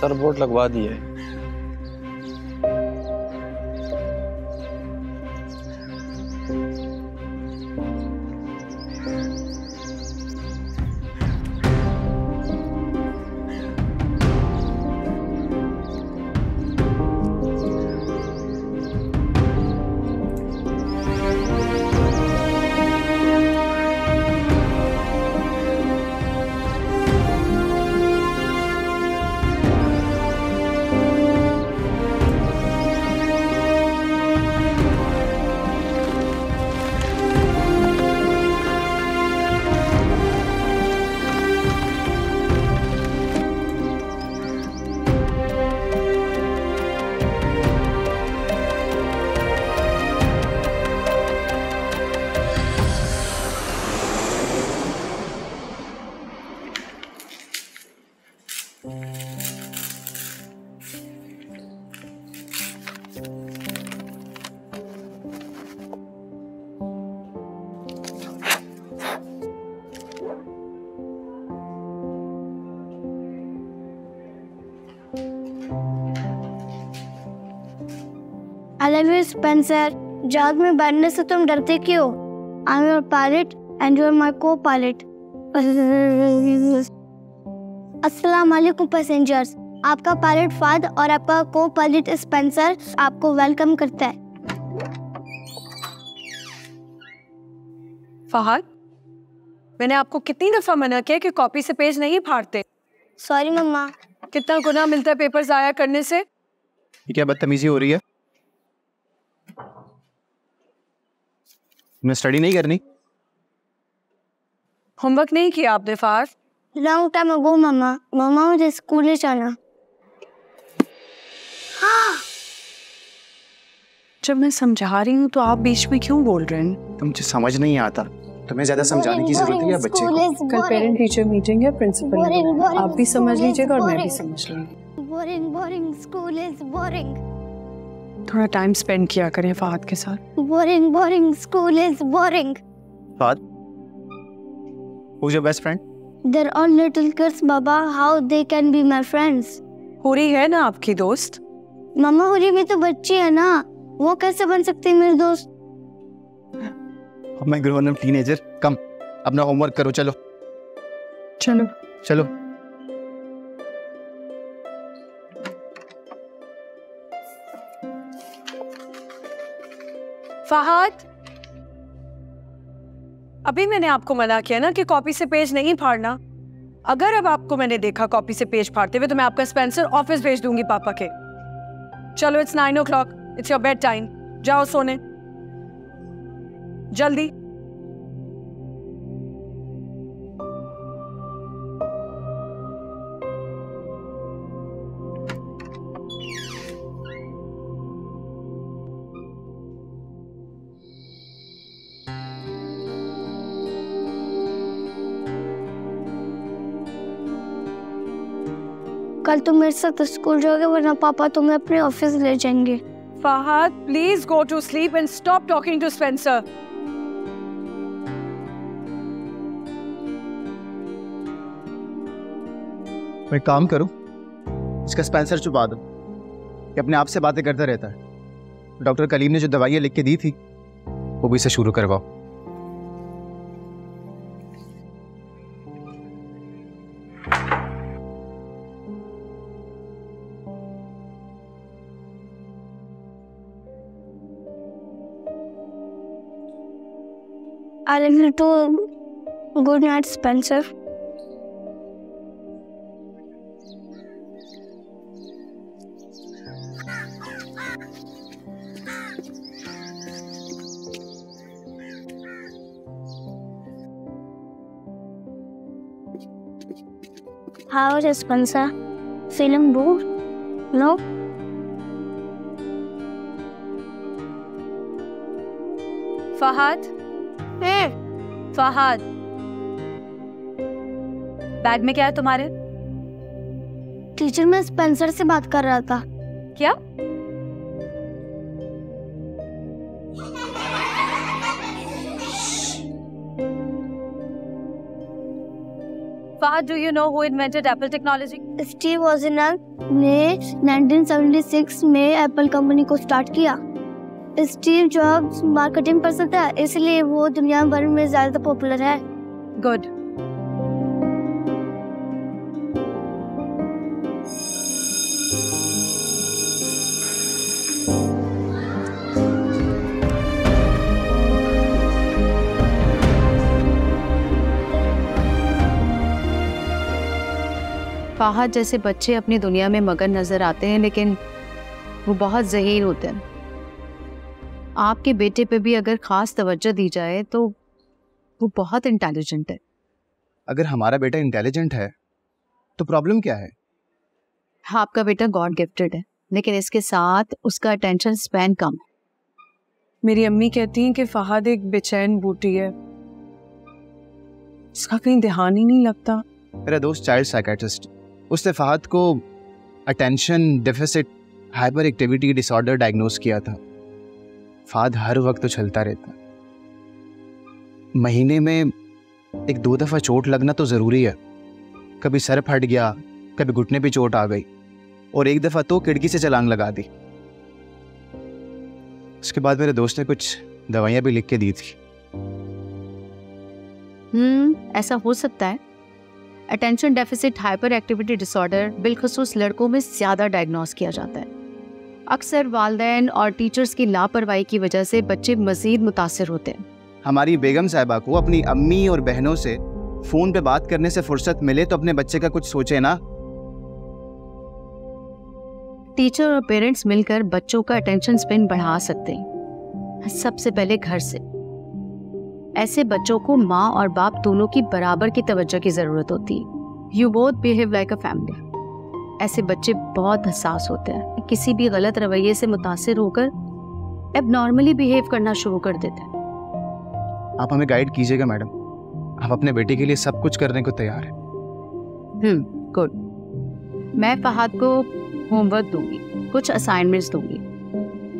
Sir board लगवा दिए। I love you, Spencer. जहाज में बैठने से तुम डरते क्यों? I'm your pilot and you're my co-pilot. अस्सलाम वालेकुम पैसेंजर्स। आपका पायलट फाद और आपका को-पायलट स्पेंसर आपको वेलकम करता है। फहद, मैंने आपको कितनी दफा मना किया कि कॉपी से पेज नहीं फाड़ते। सॉरी मम्मा। कितना गुनाह मिलता है पेपर जाया करने से। ये क्या बदतमीजी हो रही है? तुमने स्टडी नहीं करनी? होमवर्क नहीं किया आपने फहद? लॉन्ग टाइम अगो मम्मा। मम्मा मुझे स्कूल ले जाना। जब मैं समझा रही हूँ तो आप बीच में क्यों बोल रहे हैं? तुमसे समझ नहीं आता। तुम्हें ज्यादा समझाने की जरूरत है बच्चे को। कल पेरेंट टीचर मीटिंग है प्रिंसिपल। आप भी समझ लीजिएगा और मैं भी समझ लूंगी। Boring boring school is boring. थोड़ा टाइम स्पेंड किया करें फहद के साथ। Boring boring school is boring. Fahad, who's your best friend? They're all little kids, Baba. How they can be my friends? हुरी है ना आपकी दोस्त? मम्मा हुरी भी तो बच्ची है ना, वो कैसे बन सकती है मेरी दोस्त? मैं ग्रोन अप टीनेजर। कम, अपना होमवर्क करो। चलो चलो चलो। फहद, अभी मैंने आपको मना किया ना कि कॉपी से पेज नहीं फाड़ना। अगर अब आपको मैंने देखा कॉपी से पेज फाड़ते हुए तो मैं आपका स्पेंसर ऑफिस भेज दूंगी पापा के। चलो, it's 9 o'clock, it's your bed time. जाओ सोने जल्दी। कल तुम मेरे साथ स्कूल जाओगे वरना पापा तुम्हें अपने ऑफिस ले जाएंगे। Fahad, please go to sleep and stop talking to Spencer. मैं काम करूं, इसका स्पेंसर छुपा दो। ये अपने आप से बातें करता रहता है। डॉक्टर कलीम ने जो दवाइयां लिख के दी थी वो भी इसे शुरू करवाओ। I love you too. Good night, Spencer. How is Spencer? Feeling bored? No? Fahad, Fahad, bag में क्या है तुम्हारे? टीचर, मैं स्पेंसर से बात कर रहा था। क्या? Fahad, do you know who invented Apple technology? Steve Wozniak ने 1976 में एप्पल कंपनी को स्टार्ट किया। स्टीव जॉब्स मार्केटिंग पर्सन था, इसलिए वो दुनिया भर में ज्यादा पॉपुलर है। Good. फाहद जैसे बच्चे अपनी दुनिया में मगन नजर आते हैं, लेकिन वो बहुत ज़हीर होते हैं। आपके बेटे पे भी अगर ख़ास तवज्जो दी जाए तो वो बहुत इंटेलिजेंट है। अगर हमारा बेटा इंटेलिजेंट है तो प्रॉब्लम क्या है? आपका बेटा गॉड गिफ्टेड है, लेकिन इसके साथ उसका अटेंशन स्पैन कम है। मेरी अम्मी कहती हैं कि फहाद एक बेचैन बूटी है, इसका कहीं ध्यान ही नहीं लगता। मेरा दोस्त चाइल्ड साइकियाट्रिस्ट, उसने फहद को attention deficit hyperactivity disorder diagnose किया था। फहद हर वक्त उछलता रहता, महीने में 1-2 दफ़ा चोट लगना तो ज़रूरी है। कभी सर फट गया, कभी घुटने पे चोट आ गई, और एक दफ़ा तो खिड़की से छलांग लगा दी। उसके बाद मेरे दोस्त ने कुछ दवाइयाँ भी लिख के दी थी। ऐसा हो सकता है। Attention deficit hyperactivity disorder बिलखुसूस लड़कों में ज़्यादा डायग्नोस किया जाता है। अक्सर वालिदैन और टीचर्स की लापरवाही की वजह से बच्चे मज़ीद मुतासिर होते हैं। हमारी बेगम साहिबा को अपनी अम्मी और बहनों से फ़ोन पे बात करने से फुर्सत मिले तो अपने बच्चे का कुछ सोचे ना। टीचर और पेरेंट्स मिलकर बच्चों का अटेंशन स्पेन बढ़ा सकते हैं, सबसे पहले घर से। ऐसे बच्चों को माँ और बाप दोनों की बराबर की तवज्जो की ज़रूरत होती है। You both behave like a family. ऐसे बच्चे बहुत हसास होते हैं, किसी भी गलत रवैये से मुतासिर होकर एबनॉर्मली बिहेव करना शुरू कर देते हैं। आप हमें गाइड कीजिएगा मैडम, हम अपने बेटे के लिए सब कुछ करने को तैयार हैं। गुड। मैं फहद को होमवर्क दूंगी, कुछ असाइनमेंट्स दूंगी,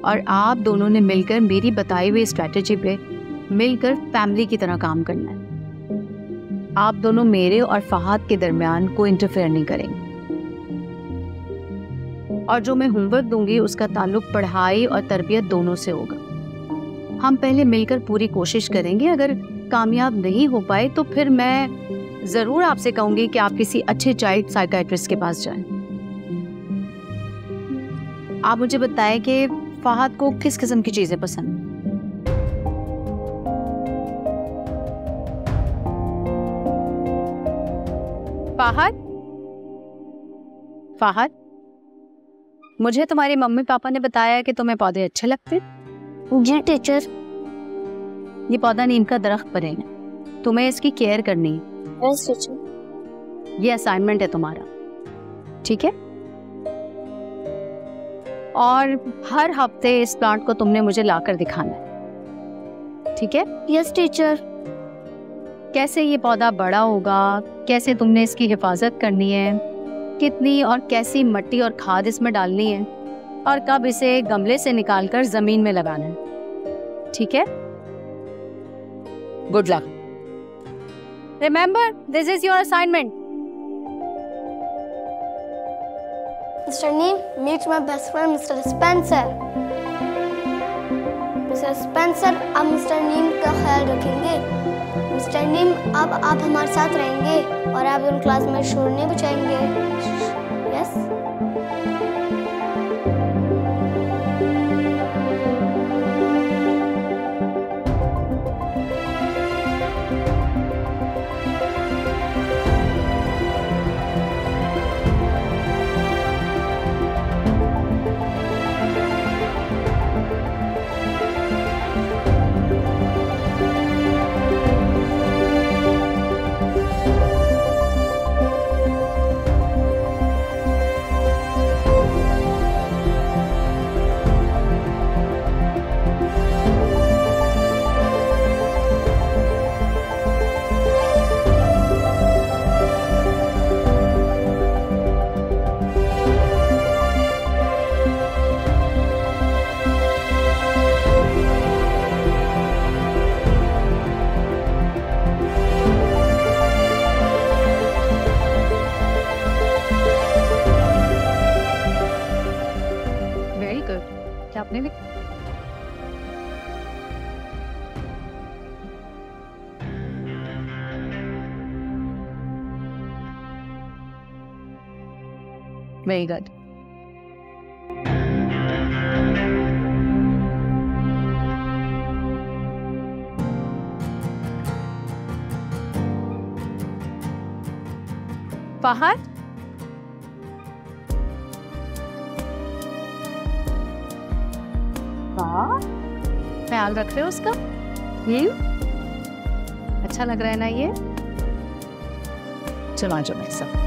और आप दोनों ने मिलकर मेरी बताई हुई स्ट्रैटेजी पे मिलकर फैमिली की तरह काम करना है। आप दोनों मेरे और फहद के दरमियान कोई इंटरफेयर नहीं करेंगे, और जो मैं होमवर्क दूंगी उसका ताल्लुक पढ़ाई और तरबियत दोनों से होगा। हम पहले मिलकर पूरी कोशिश करेंगे। अगर कामयाब नहीं हो पाए तो फिर मैं ज़रूर आपसे कहूँगी कि आप किसी अच्छे चाइल्ड साइकियाट्रिस्ट के पास जाएं। आप मुझे बताएं कि फहद को किस किस्म की चीज़ें पसंद हैं। फहद, मुझे तुम्हारी मम्मी पापा ने बताया कि तुम्हें पौधे अच्छे लगते। जी टीचर। ये पौधा नीम का दरख्त बनेगा, तुम्हें इसकी केयर करनी है। Yes teacher. ये असाइनमेंट है तुम्हारा, ठीक है? और हर हफ्ते इस प्लांट को तुमने मुझे लाकर दिखाना है, ठीक है? Yes teacher. कैसे ये पौधा बड़ा होगा, कैसे तुमने इसकी हिफाजत करनी है, कितनी और कैसी मिट्टी और खाद इसमें डालनी है, और कब इसे गमले से निकालकर जमीन में लगाना है, ठीक है? Good luck. Remember, this is your assignment. Mister Neem, meet my best friend mister Spencer. Mister Spencer, अब मिस्टर नीम का ख्याल रखेंगे। मिस्टर नीम, अब आप हमारे साथ रहेंगे और आप उन क्लास में शोर नहीं बचाएंगे। यस? करने लगी। Very good. फहद, ख्याल रख रहे हो उसका? अच्छा लग रहा है ना ये? चलो आ जाओ मेरे साथ।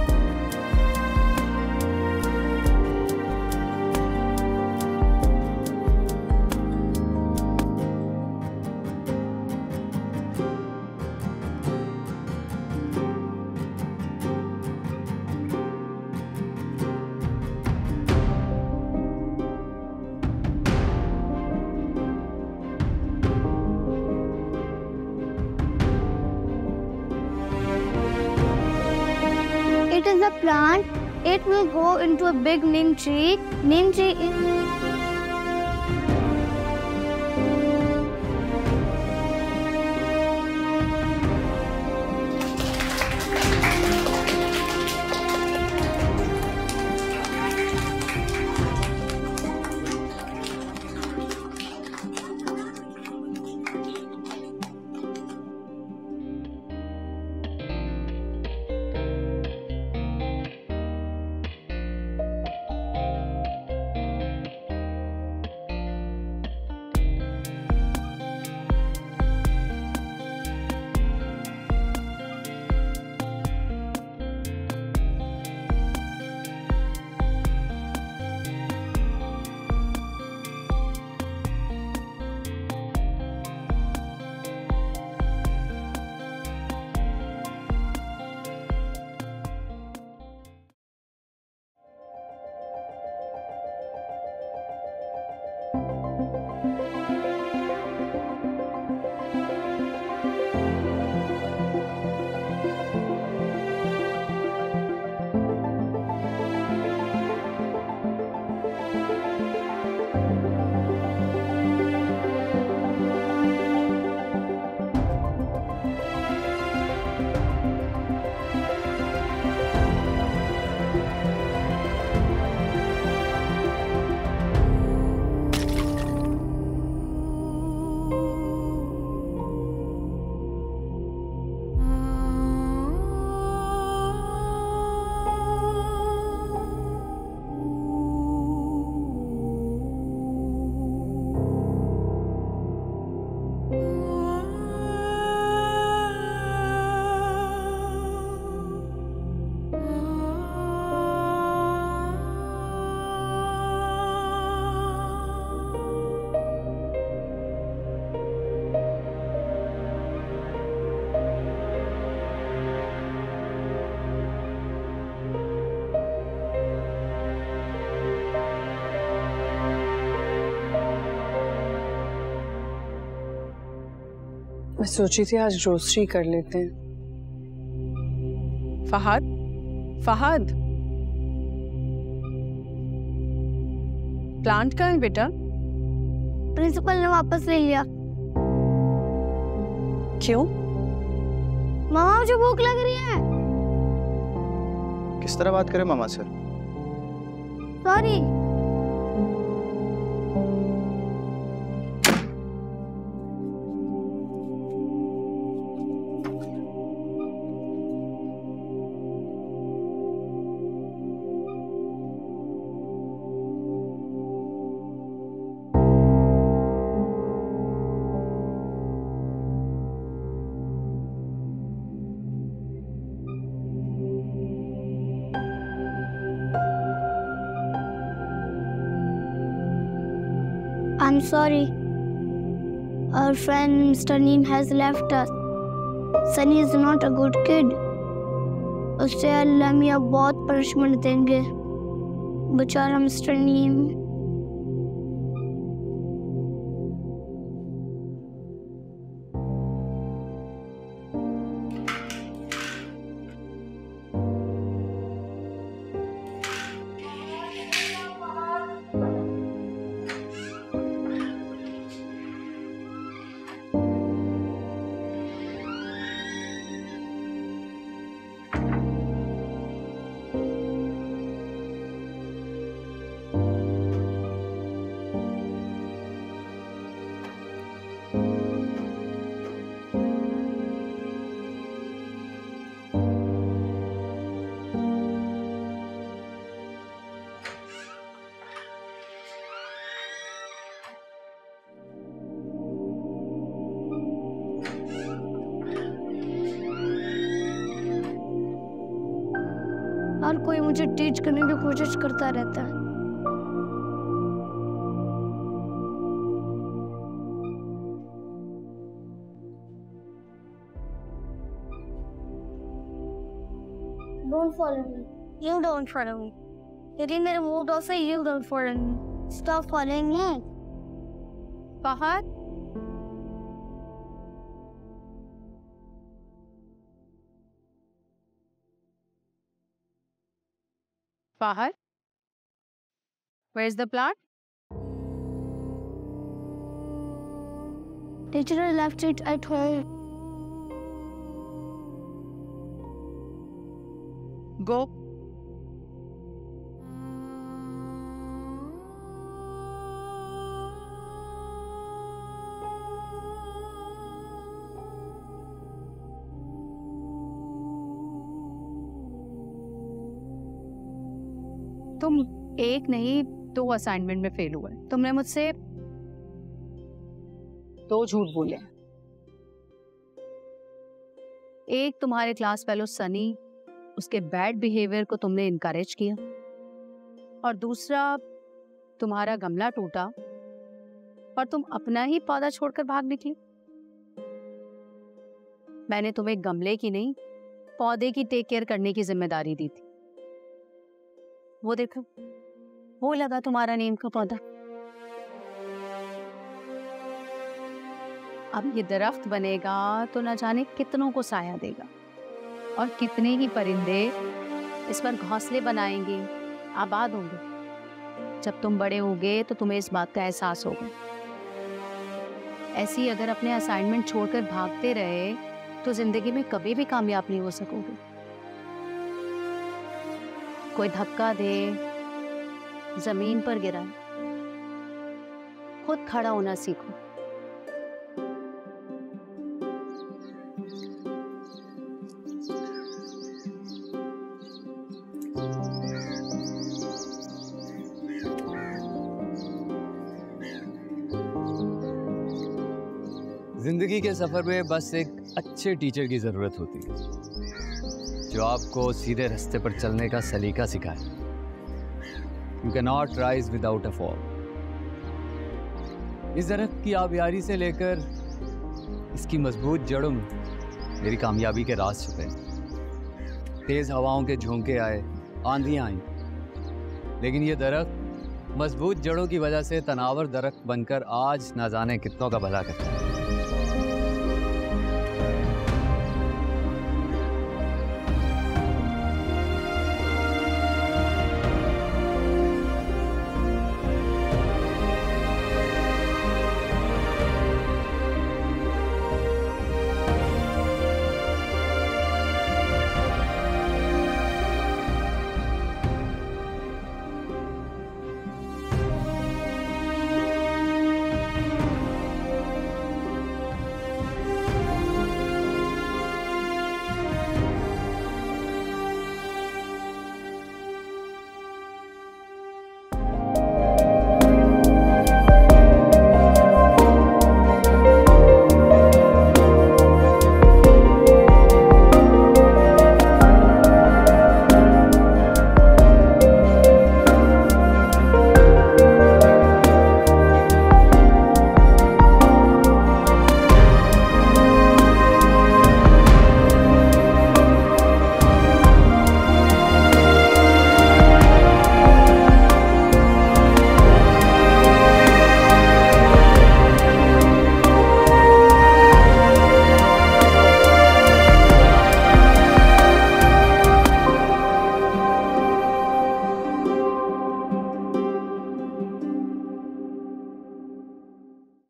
It is a plant. It will go into a big neem tree. Neem tree is... मैं सोची थी आज ग्रोसरी कर लेते हैं। फहद, फहद, प्लांट कहाँ है बेटा? प्रिंसिपल ने वापस ले लिया। क्यों? मामा मुझे भूख लग रही है। किस तरह बात करें मामा sir? Sorry. I'm sorry. Our friend Mr. Neem has left us. Sunny is not a good kid. उसे अल्लाह मियाँ बहुत पनिशमेंट देंगे। बेचारा मिस्टर नीम। हर कोई मुझे टीच करने की कोशिश करता रहता है। Don't follow me. You don't follow me. यदि मेरे मूड ऑफ है, you don't follow me. Stop following me. Fahad, Fahad, where's the plant? Teacher, I left it at home. Go. तुम एक नहीं 2 असाइनमेंट में फेल हुए। तुमने मुझसे 2 झूठ बोले। एक, तुम्हारे क्लास फेलो सनी, उसके बैड बिहेवियर को तुमने इनकरेज किया, और दूसरा, तुम्हारा गमला टूटा और तुम अपना ही पौधा छोड़कर भाग निकली। मैंने तुम्हें गमले की नहीं, पौधे की टेक केयर करने की जिम्मेदारी दी थी। वो देखो, वो लगा तुम्हारा नीम का पौधा। अब ये दरख्त बनेगा तो न जाने कितनों को साया देगा, और कितने ही परिंदे इस पर घोंसले बनाएंगे, आबाद होंगे। जब तुम बड़े होगे तो तुम्हें इस बात का एहसास होगा। ऐसी अगर अपने असाइनमेंट छोड़कर भागते रहे तो जिंदगी में कभी भी कामयाब नहीं हो सकोगे। कोई धक्का दे, जमीन पर गिरा, खुद खड़ा होना सीखो। जिंदगी के सफर में बस एक अच्छे टीचर की जरूरत होती है, जो आपको सीधे रास्ते पर चलने का सलीका सिखाए। You can not rise without a fall. इस दरख्त की आबियारी से लेकर इसकी मजबूत जड़ों में मेरी कामयाबी के राज छुपे। तेज हवाओं के झोंके आए, आंधियां आई, लेकिन ये दरख्त मजबूत जड़ों की वजह से तनावर दरख्त बनकर आज ना जाने कितनों का भला करता है।